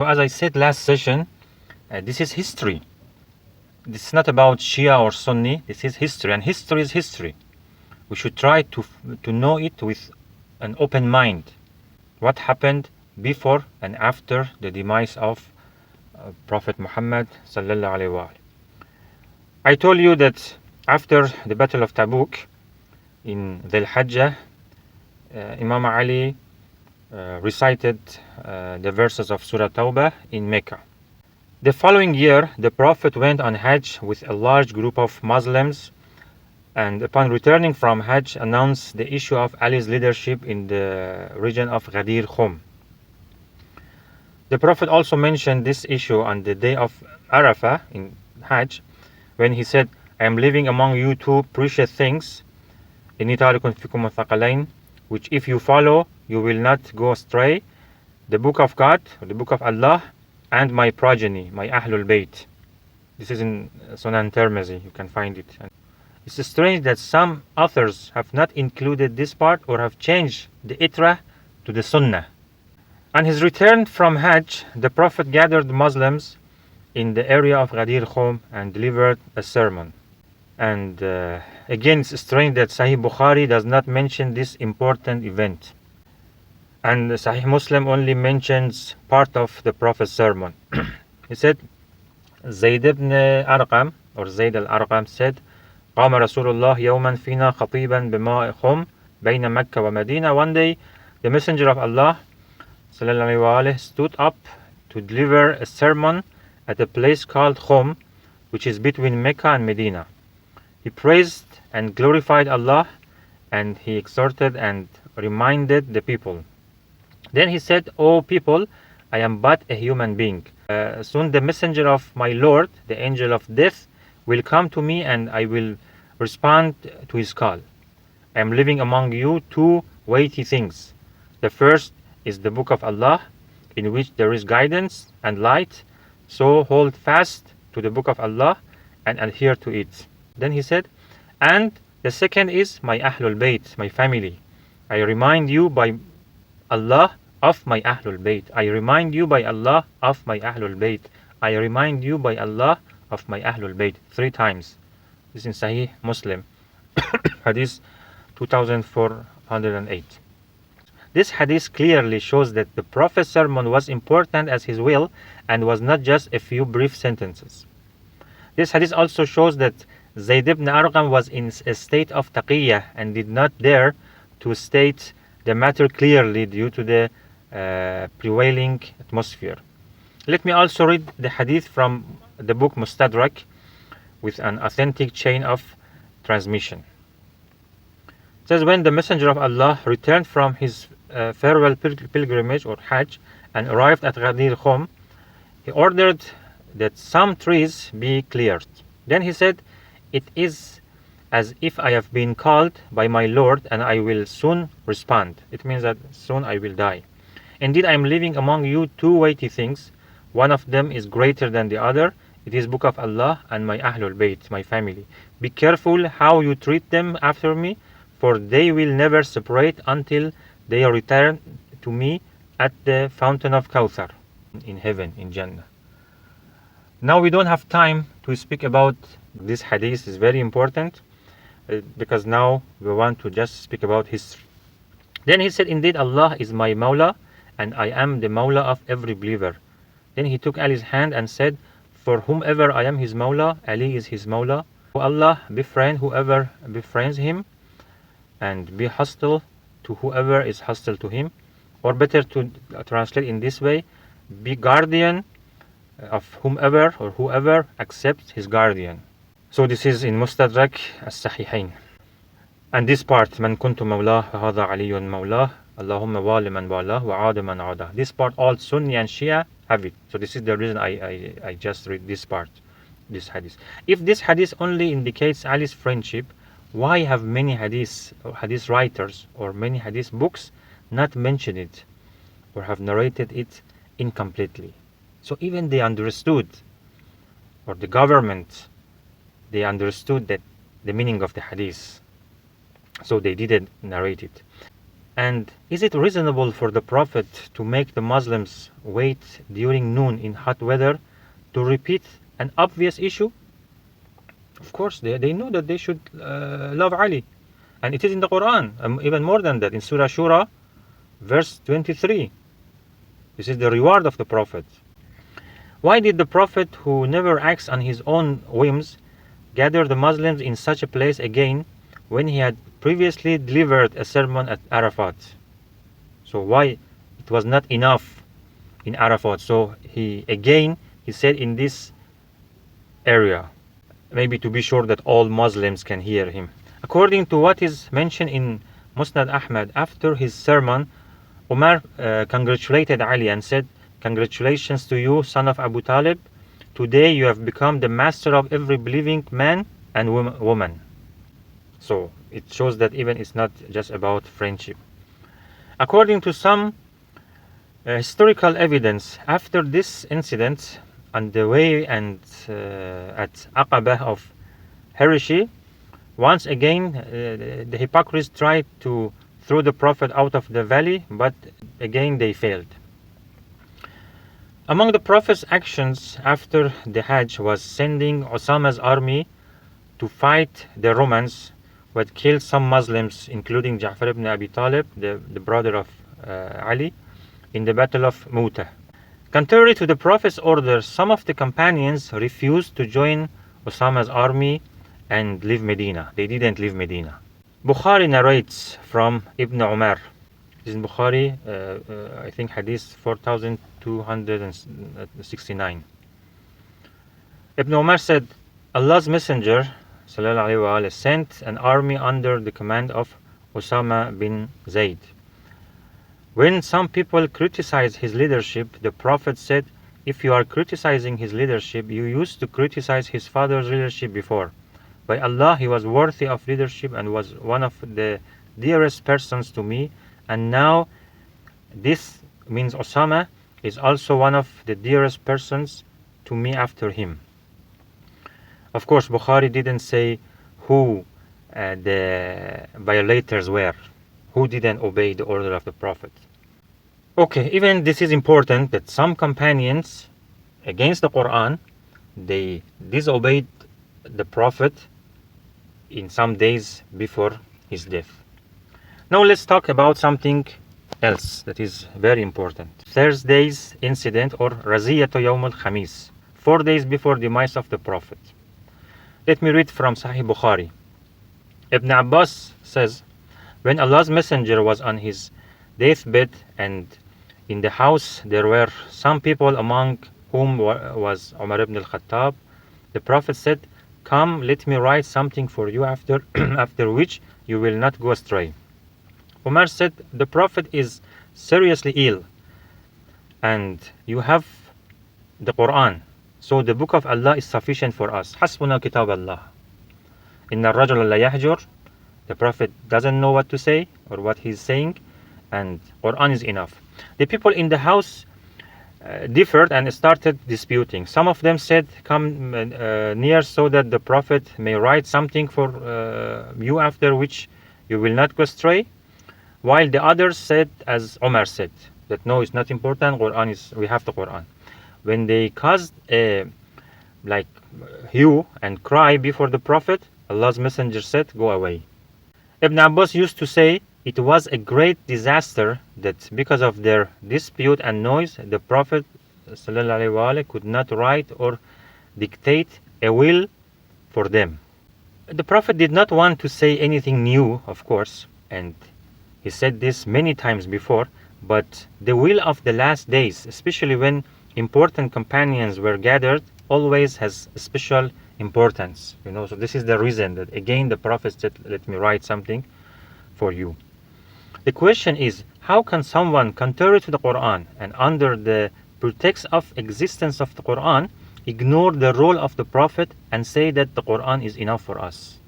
So as I said last session, this is history. This is not about Shia or Sunni. This is history, and history is history. We should try to know it with an open mind. What happened before and after the demise of Prophet Muhammad sallallahu alaihi wasallam. I told you that after the Battle of Tabuk in Dhul Hajjah, Imam Ali recited the verses of Surah Tawbah in Mecca. The following year, the Prophet went on Hajj with a large group of Muslims, and upon returning from Hajj, announced the issue of Ali's leadership in the region of Ghadir Khum. The Prophet also mentioned this issue on the day of Arafah in Hajj, when he said, I am leaving among you two precious things, which if you follow, you will not go astray, the book of God, or the book of Allah, and my progeny, my Ahlul Bayt. This is in Sunan Tirmizi, you can find it. It's strange that some authors have not included this part or have changed the Itra to the Sunnah. On his return from Hajj, the Prophet gathered Muslims in the area of Ghadir Khum and delivered a sermon. And again, it's strange that Sahih Bukhari does not mention this important event. And Sahih Muslim only mentions part of the Prophet's sermon. He said, Zayd ibn Arqam, or Zayd al-Arqam said, قام رسول الله يوما فينا خطيبا بماء خم بين مكة ومدينة. One day, the Messenger of Allah sallallahu alaihi wasallam stood up to deliver a sermon at a place called Khum, which is between Mecca and Medina. He praised and glorified Allah, and he exhorted and reminded the people. Then he said, O people, I am but a human being. Soon the messenger of my Lord, the angel of death, will come to me, and I will respond to his call. I am leaving among you two weighty things. The first is the book of Allah, in which there is guidance and light, so hold fast to the book of Allah and adhere to it. Then he said, and the second is my Ahlul Bayt, my family. I remind you by Allah of my Ahlul Bayt. I remind you by Allah of my Ahlul Bayt. I remind you by Allah of my Ahlul Bayt. 3 times. This is in Sahih Muslim. Hadith 2408. This hadith clearly shows that the Prophet's sermon was important as his will and was not just a few brief sentences. This hadith also shows that Zayd ibn Arqam was in a state of taqiyya and did not dare to state the matter clearly due to the prevailing atmosphere. Let me also read the hadith from the book Mustadrak with an authentic chain of transmission. It says, when the Messenger of Allah returned from his farewell pilgrimage or Hajj and arrived at Ghadir Khum, he ordered that some trees be cleared. Then he said, it is as if I have been called by my Lord, and I will soon respond. It means that soon I will die. Indeed, I am leaving among you two weighty things. One of them is greater than the other. It is book of Allah and my Ahlul Bayt, my family. Be careful how you treat them after me, for they will never separate until they return to me at the fountain of Kawthar in heaven, in Jannah. Now we don't have time to speak about this hadith. It's very important because now we want to just speak about history. Then he said, indeed Allah is my Mawla, and I am the Mawla of every believer. Then he took Ali's hand and said, for whomever I am his Mawla, Ali is his Mawla. O Allah, befriend whoever befriends him, and be hostile to whoever is hostile to him. Or better to translate in this way, be guardian of whomever or whoever accepts his guardian. So this is in Mustadrak as-Sahihain. And this part, Man kuntu mawlah, hadha aliyun mawlah, Allahumma wali man walah, wa aada man aada. This part, all Sunni and Shia have it. So this is the reason I just read this part, this hadith. If this hadith only indicates Ali's friendship, why have many hadith writers or many hadith books not mentioned it or have narrated it incompletely? So even they understood, or the government, they understood that the meaning of the hadith. So they didn't narrate it. And is it reasonable for the Prophet to make the Muslims wait during noon in hot weather to repeat an obvious issue? Of course, they know that they should love Ali. And it is in the Quran, even more than that, in Surah Shura, verse 23. This is the reward of the Prophet. Why did the Prophet, who never acts on his own whims, gather the Muslims in such a place again when he had previously delivered a sermon at Arafat? So why it was not enough in Arafat? So he said in this area, maybe to be sure that all Muslims can hear him. According to what is mentioned in Musnad Ahmad, after his sermon, Umar congratulated Ali and said, "Congratulations to you, son of Abu Talib. Today you have become the master of every believing man and woman." So it shows that even it's not just about friendship. According to some historical evidence, after this incident on the way and at Aqabah of heresy, once again the hypocrites tried to throw the Prophet out of the valley, but again they failed. Among the Prophet's actions after the Hajj was sending Osama's army to fight the Romans who had killed some Muslims, including Ja'far ibn Abi Talib, the brother of Ali, in the Battle of Mu'tah. Contrary to the Prophet's orders, some of the companions refused to join Osama's army and leave Medina. They didn't leave Medina. Bukhari narrates from Ibn Umar. This is in Bukhari, I think Hadith 4269. Ibn Umar said, Allah's Messenger sent an army under the command of Osama bin Zayd. When some people criticized his leadership, the Prophet said, if you are criticizing his leadership, you used to criticize his father's leadership before. By Allah, he was worthy of leadership and was one of the dearest persons to me. And now, this means Osama is also one of the dearest persons to me after him. Of course, Bukhari didn't say who the violators were, who didn't obey the order of the Prophet. Okay, even this is important that some companions against the Quran, they disobeyed the Prophet in some days before his death. Now let's talk about something else that is very important. Thursday's incident, or Raziyatu Yawm al-Khamis, 4 days before the demise of the Prophet. Let me read from Sahih Bukhari. Ibn Abbas says, when Allah's Messenger was on his deathbed and in the house there were some people among whom was Umar ibn al-Khattab, the Prophet said, come, let me write something for you after which you will not go astray. Umar said, the Prophet is seriously ill and you have the Quran, so the book of Allah is sufficient for us. Hasbuna kitab Allah. Inna ar-rajula la yahjur. The Prophet doesn't know what to say or what he's saying, and Quran is enough. The people in the house differed and started disputing. Some of them said, come near so that the Prophet may write something for you after which you will not go astray, while the others said, as Umar said, that no, it's not important, Quran is, we have the Quran. When they caused a hue and cry before the Prophet, Allah's Messenger said, go away. Ibn Abbas used to say, it was a great disaster that because of their dispute and noise, the Prophet ﷺ could not write or dictate a will for them. The Prophet did not want to say anything new, of course, and he said this many times before, but the will of the last days, especially when important companions were gathered, always has special importance. So this is the reason that again the Prophet said, let me write something for you. The question is, how can someone contrary to the Quran and under the pretext of existence of the Quran ignore the role of the Prophet and say that the Quran is enough for us?